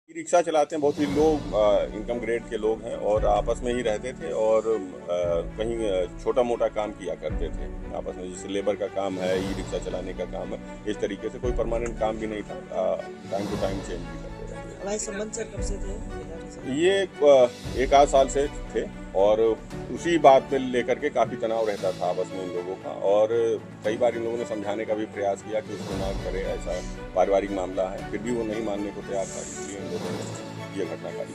Rickshaw चलाते हैं, बहुत ही लो इनकम ग्रेड के लोग हैं और आपस में ही रहते थे और कहीं छोटा मोटा काम किया करते थे आपस में, जैसे लेबर का काम है, ई रिक्शा चलाने का काम है। इस तरीके से कोई परमानेंट काम भी नहीं था, टाइम टू टाइम चेंज भी करते रहते हमारे संबंध सर कब से थे? थे। ये एक आध साल से थे और उसी बात में लेकर के काफ़ी तनाव रहता था आपस में इन लोगों का, और कई बार इन लोगों ने समझाने का भी प्रयास किया कि उसको ना करे, ऐसा पारिवारिक मामला है, फिर भी वो नहीं मानने को तैयार था, इसलिए इन लोगों ने ये घटना घटी।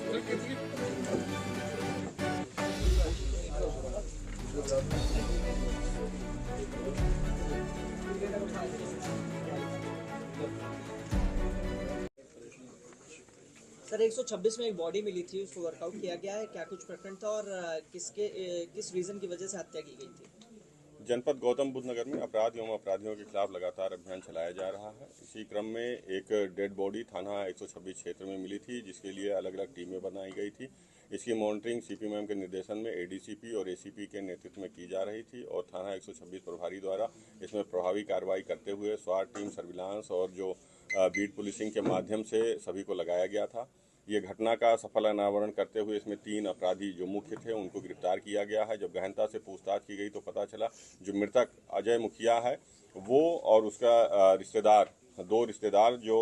सर 126 में एक बॉडी मिली थी, उसको वर्कआउट किया गया है, क्या कुछ प्रकरण था और किस रीजन की वजह से हत्या की गई थी? जनपद गौतम बुद्ध नगर में अपराध एवं अपराधियों के खिलाफ लगातार अभियान चलाया जा रहा है। इसी क्रम में एक डेड बॉडी थाना 126 क्षेत्र में मिली थी, जिसके लिए अलग अलग टीमें बनाई गई थी। इसकी मॉनिटरिंग सीपी मैम के निर्देशन में एडीसीपी और एसीपी के नेतृत्व में की जा रही थी और थाना 126 प्रभारी द्वारा इसमें प्रभावी कार्रवाई करते हुए स्वाट टीम, सर्विलांस और जो बीट पुलिसिंग के माध्यम से सभी को लगाया गया था। ये घटना का सफल अनावरण करते हुए इसमें 3 अपराधी जो मुख्य थे उनको गिरफ्तार किया गया है। जब गहनता से पूछताछ की गई तो पता चला जो मृतक अजय मुखिया है वो और उसका रिश्तेदार, 2 रिश्तेदार जो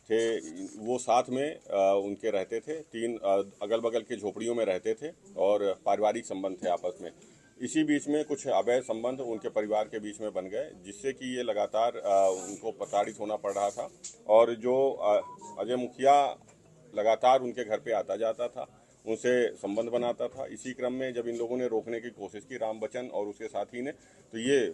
थे, वो साथ में उनके रहते थे। 3 अगल बगल के झोपड़ियों में रहते थे और पारिवारिक संबंध थे आपस में। इसी बीच में कुछ अवैध संबंध उनके परिवार के बीच में बन गए, जिससे कि ये लगातार उनको प्रताड़ित होना पड़ रहा था। और जो अजय मुखिया लगातार उनके घर पे आता जाता था, उनसे संबंध बनाता था। इसी क्रम में जब इन लोगों ने रोकने की कोशिश की, राम बच्चन और उसके साथी ने, तो ये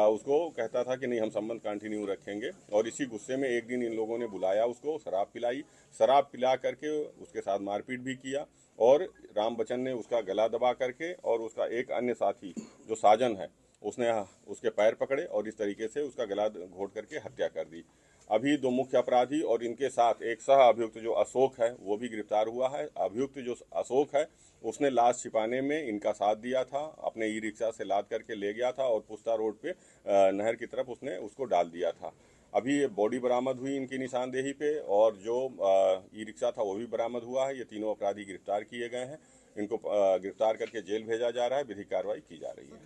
उसको कहता था कि नहीं, हम संबंध कंटिन्यू रखेंगे। और इसी गुस्से में एक दिन इन लोगों ने बुलाया उसको, शराब पिलाई, शराब पिला करके उसके साथ मारपीट भी किया और राम बच्चन ने उसका गला दबा करके और उसका एक अन्य साथी जो साजन है उसने उसके पैर पकड़े और इस तरीके से उसका गला घोट करके हत्या कर दी। अभी 2 मुख्य अपराधी और इनके साथ एक सह अभियुक्त जो अशोक है वो भी गिरफ्तार हुआ है। अभियुक्त जो अशोक है उसने लाश छिपाने में इनका साथ दिया था, अपने ई रिक्शा से लाद करके ले गया था और पुस्ता रोड पे नहर की तरफ उसने उसको डाल दिया था। अभी ये बॉडी बरामद हुई इनकी निशानदेही पे और जो ई रिक्शा था वो भी बरामद हुआ है। ये तीनों अपराधी गिरफ्तार किए गए हैं। इनको गिरफ्तार करके जेल भेजा जा रहा है, विधिक कार्रवाई की जा रही है।